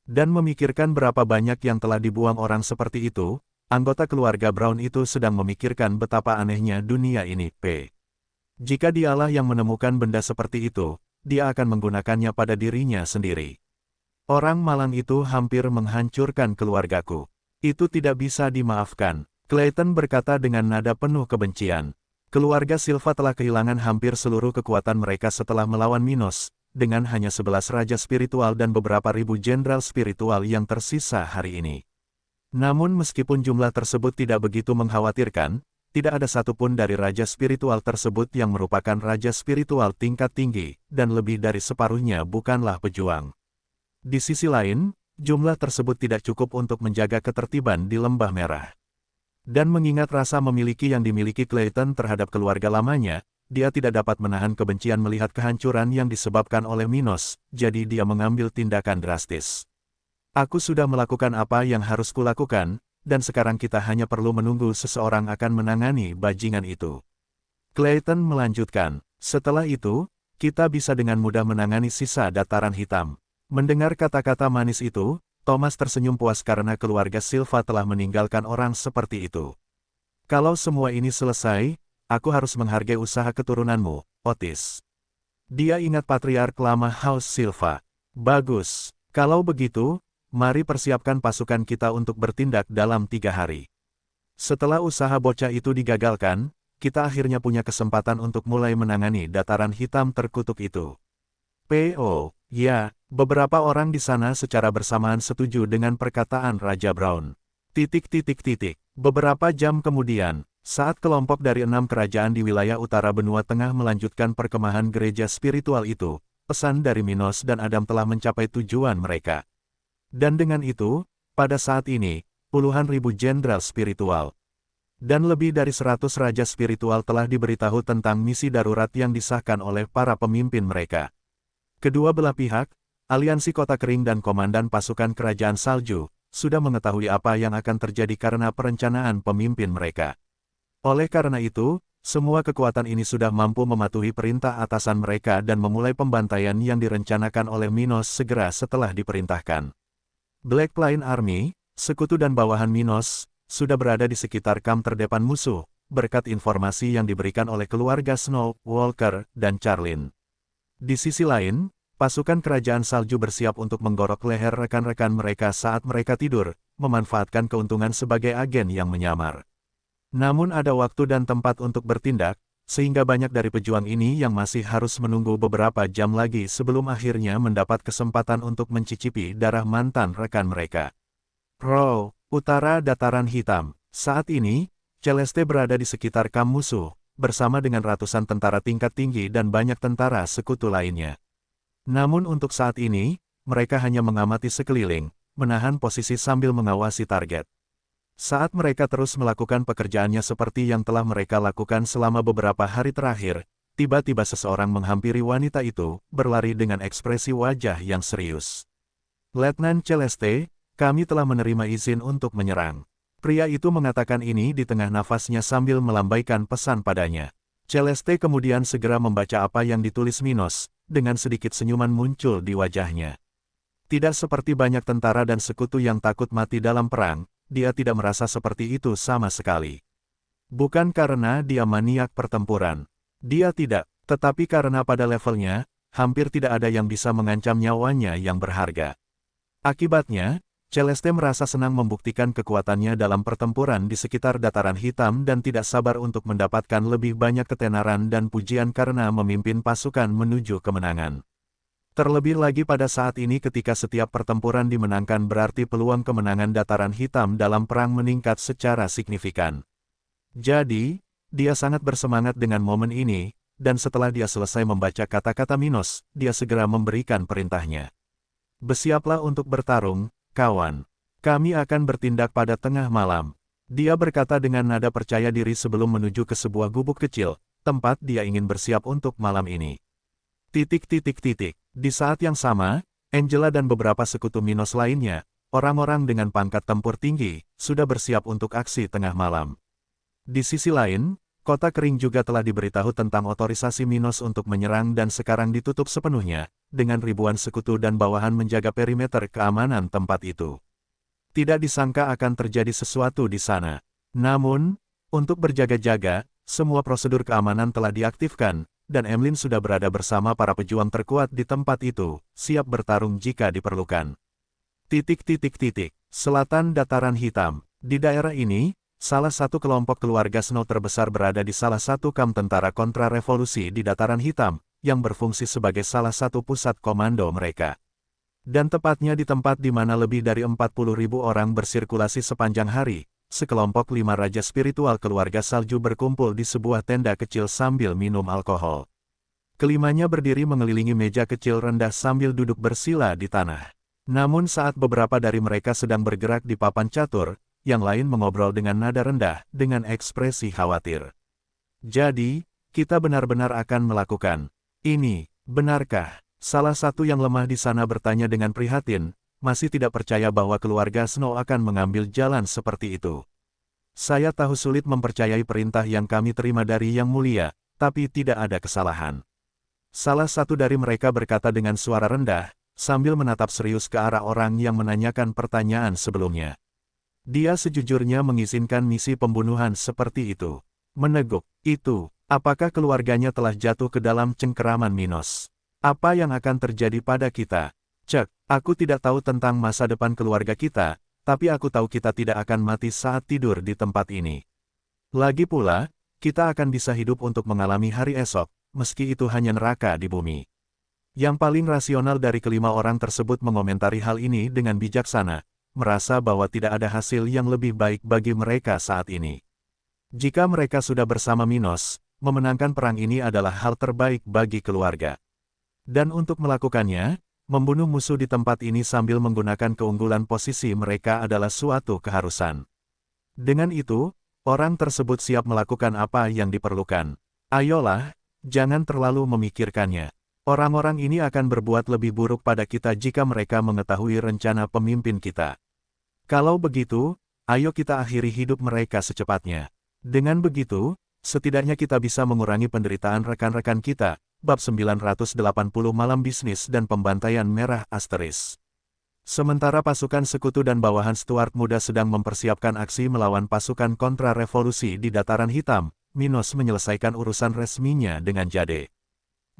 Dan memikirkan berapa banyak yang telah dibuang orang seperti itu, anggota keluarga Brown itu sedang memikirkan betapa anehnya dunia ini. Jika dialah yang menemukan benda seperti itu, dia akan menggunakannya pada dirinya sendiri. Orang malang itu hampir menghancurkan keluargaku. Itu tidak bisa dimaafkan. Clayton berkata dengan nada penuh kebencian. Keluarga Silva telah kehilangan hampir seluruh kekuatan mereka setelah melawan Minos, dengan hanya 11 raja spiritual dan beberapa ribu jenderal spiritual yang tersisa hari ini. Namun meskipun jumlah tersebut tidak begitu mengkhawatirkan, tidak ada satupun dari raja spiritual tersebut yang merupakan raja spiritual tingkat tinggi, dan lebih dari separuhnya bukanlah pejuang. Di sisi lain, jumlah tersebut tidak cukup untuk menjaga ketertiban di Lembah Merah. Dan mengingat rasa memiliki yang dimiliki Clayton terhadap keluarga lamanya, dia tidak dapat menahan kebencian melihat kehancuran yang disebabkan oleh Minos, jadi dia mengambil tindakan drastis. Aku sudah melakukan apa yang harus kulakukan, dan sekarang kita hanya perlu menunggu seseorang akan menangani bajingan itu. Clayton melanjutkan, setelah itu, kita bisa dengan mudah menangani sisa dataran hitam. Mendengar kata-kata manis itu, Thomas tersenyum puas karena keluarga Silva telah meninggalkan orang seperti itu. Kalau semua ini selesai, aku harus menghargai usaha keturunanmu, Otis. Dia ingat patriark lama House Silva. Bagus, kalau begitu, mari persiapkan pasukan kita untuk bertindak dalam 3 hari. Setelah usaha bocah itu digagalkan, kita akhirnya punya kesempatan untuk mulai menangani dataran hitam terkutuk itu. P.O. Ya, beberapa orang di sana secara bersamaan setuju dengan perkataan Raja Brown. Beberapa jam kemudian, saat kelompok dari 6 kerajaan di wilayah utara benua tengah melanjutkan perkemahan gereja spiritual itu, pesan dari Minos dan Adam telah mencapai tujuan mereka. Dan dengan itu, pada saat ini, puluhan ribu jenderal spiritual dan lebih dari 100 raja spiritual telah diberitahu tentang misi darurat yang disahkan oleh para pemimpin mereka. Kedua belah pihak, aliansi kota kering dan komandan pasukan kerajaan salju, sudah mengetahui apa yang akan terjadi karena perencanaan pemimpin mereka. Oleh karena itu, semua kekuatan ini sudah mampu mematuhi perintah atasan mereka dan memulai pembantaian yang direncanakan oleh Minos segera setelah diperintahkan. Black Plain Army, sekutu dan bawahan Minos, sudah berada di sekitar kamp terdepan musuh, berkat informasi yang diberikan oleh keluarga Snow, Walker, dan Charlene. Di sisi lain, pasukan kerajaan salju bersiap untuk menggorok leher rekan-rekan mereka saat mereka tidur, memanfaatkan keuntungan sebagai agen yang menyamar. Namun ada waktu dan tempat untuk bertindak, sehingga banyak dari pejuang ini yang masih harus menunggu beberapa jam lagi sebelum akhirnya mendapat kesempatan untuk mencicipi darah mantan rekan mereka. Row, utara dataran hitam. Saat ini, Celeste berada di sekitar kamp musuh, bersama dengan ratusan tentara tingkat tinggi dan banyak tentara sekutu lainnya. Namun untuk saat ini, mereka hanya mengamati sekeliling, menahan posisi sambil mengawasi target. Saat mereka terus melakukan pekerjaannya seperti yang telah mereka lakukan selama beberapa hari terakhir, tiba-tiba seseorang menghampiri wanita itu, berlari dengan ekspresi wajah yang serius. Letnan Celeste, kami telah menerima izin untuk menyerang. Pria itu mengatakan ini di tengah nafasnya sambil melambaikan pesan padanya. Celeste kemudian segera membaca apa yang ditulis Minos, dengan sedikit senyuman muncul di wajahnya. Tidak seperti banyak tentara dan sekutu yang takut mati dalam perang, dia tidak merasa seperti itu sama sekali. Bukan karena dia maniak pertempuran. Dia tidak, tetapi karena pada levelnya, hampir tidak ada yang bisa mengancam nyawanya yang berharga. Akibatnya, Celeste merasa senang membuktikan kekuatannya dalam pertempuran di sekitar dataran hitam dan tidak sabar untuk mendapatkan lebih banyak ketenaran dan pujian karena memimpin pasukan menuju kemenangan. Terlebih lagi pada saat ini ketika setiap pertempuran dimenangkan berarti peluang kemenangan dataran hitam dalam perang meningkat secara signifikan. Jadi, dia sangat bersemangat dengan momen ini, dan setelah dia selesai membaca kata-kata Minos, dia segera memberikan perintahnya. Bersiaplah untuk bertarung, kawan. Kami akan bertindak pada tengah malam. Dia berkata dengan nada percaya diri sebelum menuju ke sebuah gubuk kecil, tempat dia ingin bersiap untuk malam ini. Di saat yang sama, Angela dan beberapa sekutu Minos lainnya, orang-orang dengan pangkat tempur tinggi, sudah bersiap untuk aksi tengah malam. Di sisi lain, kota kering juga telah diberitahu tentang otorisasi Minos untuk menyerang dan sekarang ditutup sepenuhnya, dengan ribuan sekutu dan bawahan menjaga perimeter keamanan tempat itu. Tidak disangka akan terjadi sesuatu di sana. Namun, untuk berjaga-jaga, semua prosedur keamanan telah diaktifkan, dan Emlyn sudah berada bersama para pejuang terkuat di tempat itu, siap bertarung jika diperlukan. Selatan Dataran Hitam. Di daerah ini, salah satu kelompok keluarga Snow terbesar berada di salah satu kamp tentara kontra-revolusi di Dataran Hitam, yang berfungsi sebagai salah satu pusat komando mereka. Dan tepatnya di tempat di mana lebih dari 40.000 orang bersirkulasi sepanjang hari, sekelompok 5 raja spiritual keluarga salju berkumpul di sebuah tenda kecil sambil minum alkohol. Kelimanya berdiri mengelilingi meja kecil rendah sambil duduk bersila di tanah. Namun saat beberapa dari mereka sedang bergerak di papan catur, yang lain mengobrol dengan nada rendah, dengan ekspresi khawatir. Jadi, kita benar-benar akan melakukan ini, benarkah? Salah satu yang lemah di sana bertanya dengan prihatin, masih tidak percaya bahwa keluarga Snow akan mengambil jalan seperti itu. Saya tahu sulit mempercayai perintah yang kami terima dari Yang Mulia, tapi tidak ada kesalahan. Salah satu dari mereka berkata dengan suara rendah, sambil menatap serius ke arah orang yang menanyakan pertanyaan sebelumnya. Dia sejujurnya mengizinkan misi pembunuhan seperti itu. Meneguk, itu, apakah keluarganya telah jatuh ke dalam cengkeraman Minos? Apa yang akan terjadi pada kita? Cek, aku tidak tahu tentang masa depan keluarga kita, tapi aku tahu kita tidak akan mati saat tidur di tempat ini. Lagi pula, kita akan bisa hidup untuk mengalami hari esok, meski itu hanya neraka di bumi. Yang paling rasional dari kelima orang tersebut mengomentari hal ini dengan bijaksana, merasa bahwa tidak ada hasil yang lebih baik bagi mereka saat ini. Jika mereka sudah bersama Minos, memenangkan perang ini adalah hal terbaik bagi keluarga. Dan untuk melakukannya, membunuh musuh di tempat ini sambil menggunakan keunggulan posisi mereka adalah suatu keharusan. Dengan itu, orang tersebut siap melakukan apa yang diperlukan. Ayolah, jangan terlalu memikirkannya. Orang-orang ini akan berbuat lebih buruk pada kita jika mereka mengetahui rencana pemimpin kita. Kalau begitu, ayo kita akhiri hidup mereka secepatnya. Dengan begitu, setidaknya kita bisa mengurangi penderitaan rekan-rekan kita. Bab 980 Malam Bisnis dan Pembantaian Merah Asteris. Sementara pasukan sekutu dan bawahan Stuart muda sedang mempersiapkan aksi melawan pasukan kontra-revolusi di Dataran Hitam, Minos menyelesaikan urusan resminya dengan Jade.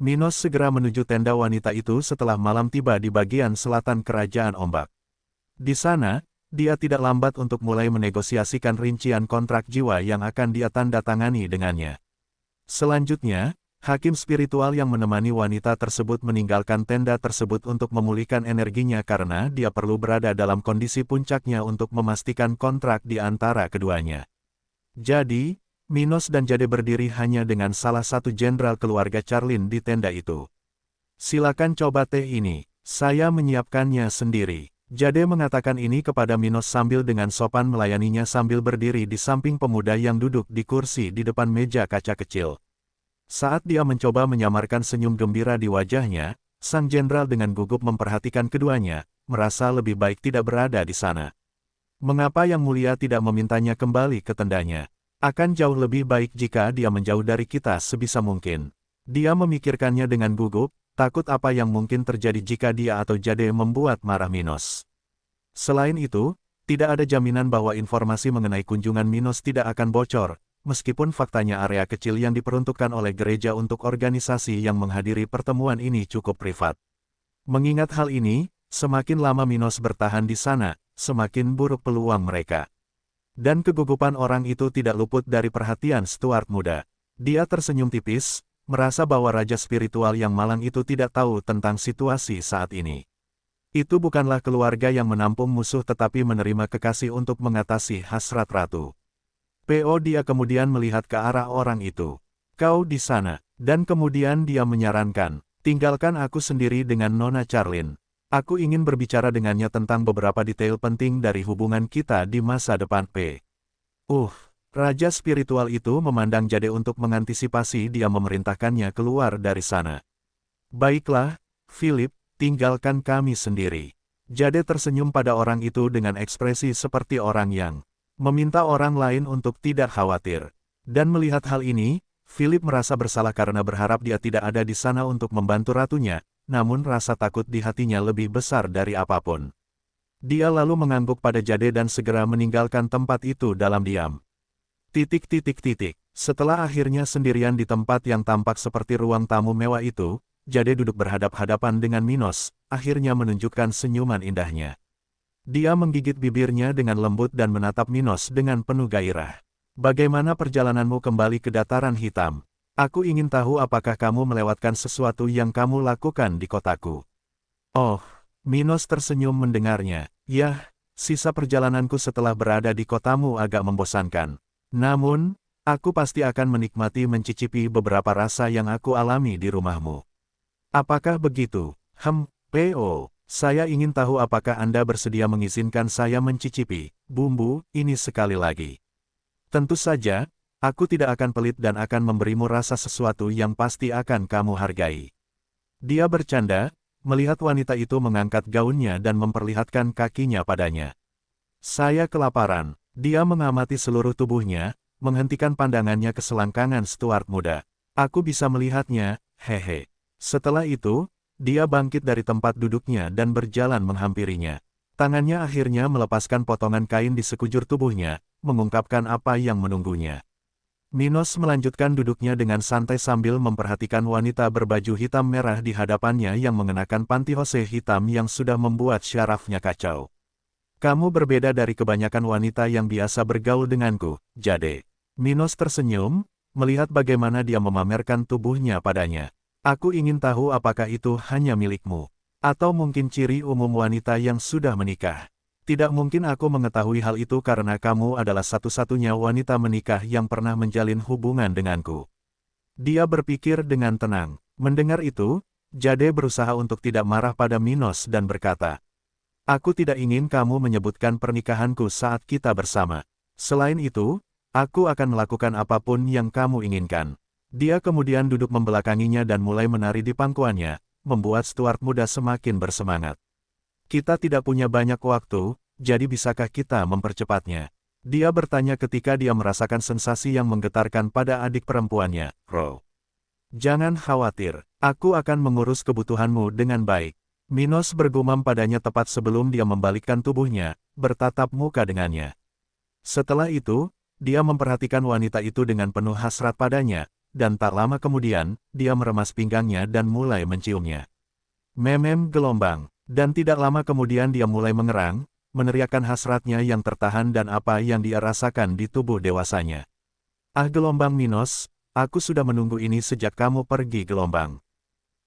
Minos segera menuju tenda wanita itu setelah malam tiba di bagian selatan Kerajaan Ombak. Di sana, dia tidak lambat untuk mulai menegosiasikan rincian kontrak jiwa yang akan dia tanda tangani dengannya. Selanjutnya, hakim spiritual yang menemani wanita tersebut meninggalkan tenda tersebut untuk memulihkan energinya karena dia perlu berada dalam kondisi puncaknya untuk memastikan kontrak di antara keduanya. Jadi, Minos dan Jade berdiri hanya dengan salah satu jenderal keluarga Charlin di tenda itu. Silakan coba teh ini, saya menyiapkannya sendiri. Jade mengatakan ini kepada Minos sambil dengan sopan melayaninya sambil berdiri di samping pemuda yang duduk di kursi di depan meja kaca kecil. Saat dia mencoba menyamarkan senyum gembira di wajahnya, sang jenderal dengan gugup memperhatikan keduanya, merasa lebih baik tidak berada di sana. Mengapa Yang Mulia tidak memintanya kembali ke tendanya? Akan jauh lebih baik jika dia menjauh dari kita sebisa mungkin. Dia memikirkannya dengan gugup, takut apa yang mungkin terjadi jika dia atau Jade membuat marah Minos. Selain itu, tidak ada jaminan bahwa informasi mengenai kunjungan Minos tidak akan bocor, meskipun faktanya area kecil yang diperuntukkan oleh gereja untuk organisasi yang menghadiri pertemuan ini cukup privat. Mengingat hal ini, semakin lama Minos bertahan di sana, semakin buruk peluang mereka. Dan kegugupan orang itu tidak luput dari perhatian Stuart muda. Dia tersenyum tipis, merasa bahwa raja spiritual yang malang itu tidak tahu tentang situasi saat ini. Itu bukanlah keluarga yang menampung musuh tetapi menerima kekasih untuk mengatasi hasrat ratu. Dia kemudian melihat ke arah orang itu. Kau di sana. Dan kemudian dia menyarankan, tinggalkan aku sendiri dengan Nona Charlin. Aku ingin berbicara dengannya tentang beberapa detail penting dari hubungan kita di masa depan. Raja spiritual itu memandang Jade untuk mengantisipasi dia memerintahkannya keluar dari sana. Baiklah, Philip, tinggalkan kami sendiri. Jade tersenyum pada orang itu dengan ekspresi seperti orang yang meminta orang lain untuk tidak khawatir. Dan melihat hal ini, Philip merasa bersalah karena berharap dia tidak ada di sana untuk membantu ratunya, namun rasa takut di hatinya lebih besar dari apapun. Dia lalu mengangguk pada Jade dan segera meninggalkan tempat itu dalam diam. Setelah akhirnya sendirian di tempat yang tampak seperti ruang tamu mewah itu, Jade duduk berhadap-hadapan dengan Minos, akhirnya menunjukkan senyuman indahnya. Dia menggigit bibirnya dengan lembut dan menatap Minos dengan penuh gairah. Bagaimana perjalananmu kembali ke Dataran Hitam? Aku ingin tahu apakah kamu melewatkan sesuatu yang kamu lakukan di kotaku. Minos tersenyum mendengarnya. Yah, sisa perjalananku setelah berada di kotamu agak membosankan. Namun, aku pasti akan menikmati mencicipi beberapa rasa yang aku alami di rumahmu. Apakah begitu? Saya ingin tahu apakah Anda bersedia mengizinkan saya mencicipi bumbu ini sekali lagi. Tentu saja, aku tidak akan pelit dan akan memberimu rasa sesuatu yang pasti akan kamu hargai. Dia bercanda, melihat wanita itu mengangkat gaunnya dan memperlihatkan kakinya padanya. Saya kelaparan. Dia mengamati seluruh tubuhnya, menghentikan pandangannya ke selangkangan Stuart muda. Aku bisa melihatnya, hehe. Setelah itu, dia bangkit dari tempat duduknya dan berjalan menghampirinya. Tangannya akhirnya melepaskan potongan kain di sekujur tubuhnya, mengungkapkan apa yang menunggunya. Minos melanjutkan duduknya dengan santai sambil memperhatikan wanita berbaju hitam merah di hadapannya yang mengenakan pantyhose hitam yang sudah membuat syarafnya kacau. Kamu berbeda dari kebanyakan wanita yang biasa bergaul denganku, Jade. Minos tersenyum, melihat bagaimana dia memamerkan tubuhnya padanya. Aku ingin tahu apakah itu hanya milikmu, atau mungkin ciri umum wanita yang sudah menikah. Tidak mungkin aku mengetahui hal itu karena kamu adalah satu-satunya wanita menikah yang pernah menjalin hubungan denganku. Dia berpikir dengan tenang. Mendengar itu, Jade berusaha untuk tidak marah pada Minos dan berkata, aku tidak ingin kamu menyebutkan pernikahanku saat kita bersama. Selain itu, aku akan melakukan apapun yang kamu inginkan. Dia kemudian duduk membelakanginya dan mulai menari di pangkuannya, membuat Stuart muda semakin bersemangat. Kita tidak punya banyak waktu, jadi bisakah kita mempercepatnya? Dia bertanya ketika dia merasakan sensasi yang menggetarkan pada adik perempuannya, Ro. Jangan khawatir, aku akan mengurus kebutuhanmu dengan baik. Minos bergumam padanya tepat sebelum dia membalikkan tubuhnya, bertatap muka dengannya. Setelah itu, dia memperhatikan wanita itu dengan penuh hasrat padanya, dan tak lama kemudian, dia meremas pinggangnya dan mulai menciumnya. Memem gelombang, dan tidak lama kemudian dia mulai mengerang, meneriakkan hasratnya yang tertahan dan apa yang dia rasakan di tubuh dewasanya. Ah gelombang Minos, aku sudah menunggu ini sejak kamu pergi gelombang.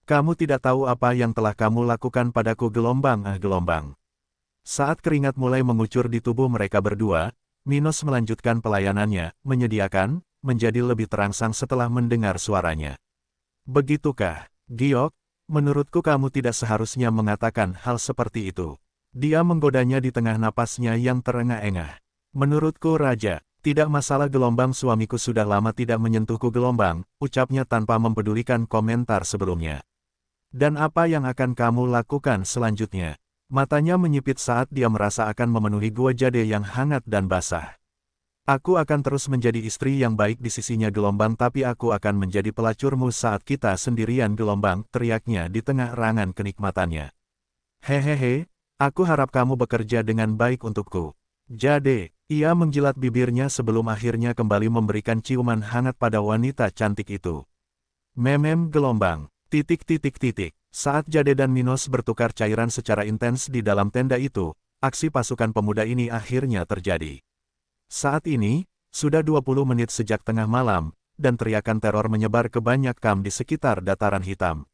Kamu tidak tahu apa yang telah kamu lakukan padaku gelombang ah gelombang. Saat keringat mulai mengucur di tubuh mereka berdua, Minos melanjutkan pelayanannya, menyediakan, menjadi lebih terangsang setelah mendengar suaranya. Begitukah, Giok? Menurutku kamu tidak seharusnya mengatakan hal seperti itu. Dia menggodanya di tengah napasnya yang terengah-engah. Menurutku Raja, tidak masalah gelombang suamiku sudah lama tidak menyentuhku gelombang, ucapnya tanpa mempedulikan komentar sebelumnya. Dan apa yang akan kamu lakukan selanjutnya? Matanya menyipit saat dia merasa akan memenuhi gua Jade yang hangat dan basah. Aku akan terus menjadi istri yang baik di sisinya gelombang tapi aku akan menjadi pelacurmu saat kita sendirian gelombang, teriaknya di tengah rangan kenikmatannya. Hehehe, aku harap kamu bekerja dengan baik untukku. Jade, ia menjilat bibirnya sebelum akhirnya kembali memberikan ciuman hangat pada wanita cantik itu. Memem gelombang. Saat Jade dan Minos bertukar cairan secara intens di dalam tenda itu, aksi pasukan pemuda ini akhirnya terjadi. Saat ini, sudah 20 menit sejak tengah malam, dan teriakan teror menyebar ke banyak kamp di sekitar dataran hitam.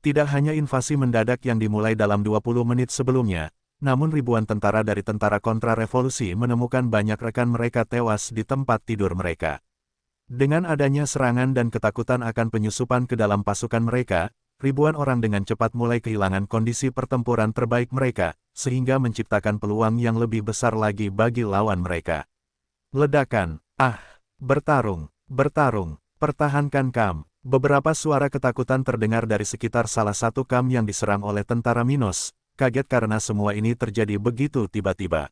Tidak hanya invasi mendadak yang dimulai dalam 20 menit sebelumnya, namun ribuan tentara dari tentara kontra-revolusi menemukan banyak rekan mereka tewas di tempat tidur mereka. Dengan adanya serangan dan ketakutan akan penyusupan ke dalam pasukan mereka, ribuan orang dengan cepat mulai kehilangan kondisi pertempuran terbaik mereka, sehingga menciptakan peluang yang lebih besar lagi bagi lawan mereka. Ledakan, bertarung, pertahankan kamp. Beberapa suara ketakutan terdengar dari sekitar salah satu kamp yang diserang oleh tentara Minos, kaget karena semua ini terjadi begitu tiba-tiba.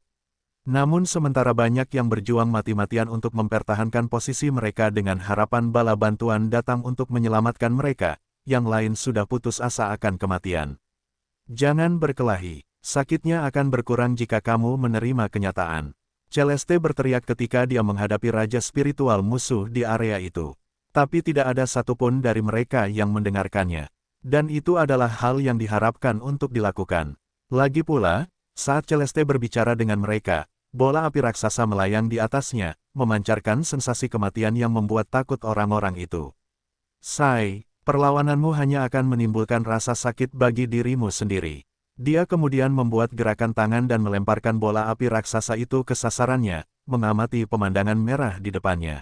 Namun sementara banyak yang berjuang mati-matian untuk mempertahankan posisi mereka dengan harapan bala bantuan datang untuk menyelamatkan mereka, yang lain sudah putus asa akan kematian. Jangan berkelahi, sakitnya akan berkurang jika kamu menerima kenyataan. Celeste berteriak ketika dia menghadapi raja spiritual musuh di area itu. Tapi tidak ada satupun dari mereka yang mendengarkannya. Dan itu adalah hal yang diharapkan untuk dilakukan. Lagi pula, saat Celeste berbicara dengan mereka, bola api raksasa melayang di atasnya, memancarkan sensasi kematian yang membuat takut orang-orang itu. Sai, perlawananmu hanya akan menimbulkan rasa sakit bagi dirimu sendiri. Dia kemudian membuat gerakan tangan dan melemparkan bola api raksasa itu ke sasarannya, mengamati pemandangan merah di depannya.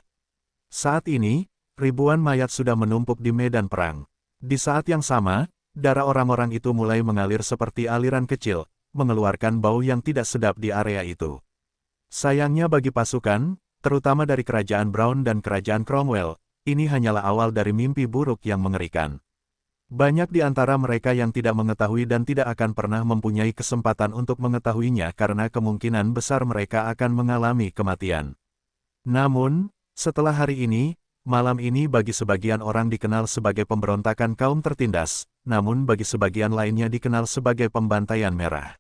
Saat ini, ribuan mayat sudah menumpuk di medan perang. Di saat yang sama, Darah orang-orang itu mulai mengalir seperti aliran kecil, mengeluarkan bau yang tidak sedap di area itu. Sayangnya bagi pasukan, terutama dari Kerajaan Brown dan Kerajaan Cromwell, ini hanyalah awal dari mimpi buruk yang mengerikan. Banyak di antara mereka yang tidak mengetahui dan tidak akan pernah mempunyai kesempatan untuk mengetahuinya karena kemungkinan besar mereka akan mengalami kematian. Namun, setelah hari ini, malam ini bagi sebagian orang dikenal sebagai pemberontakan kaum tertindas, namun bagi sebagian lainnya dikenal sebagai pembantaian merah.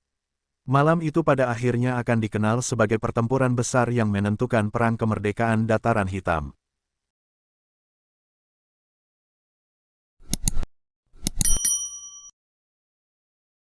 Malam itu pada akhirnya akan dikenal sebagai pertempuran besar yang menentukan perang kemerdekaan Dataran Hitam.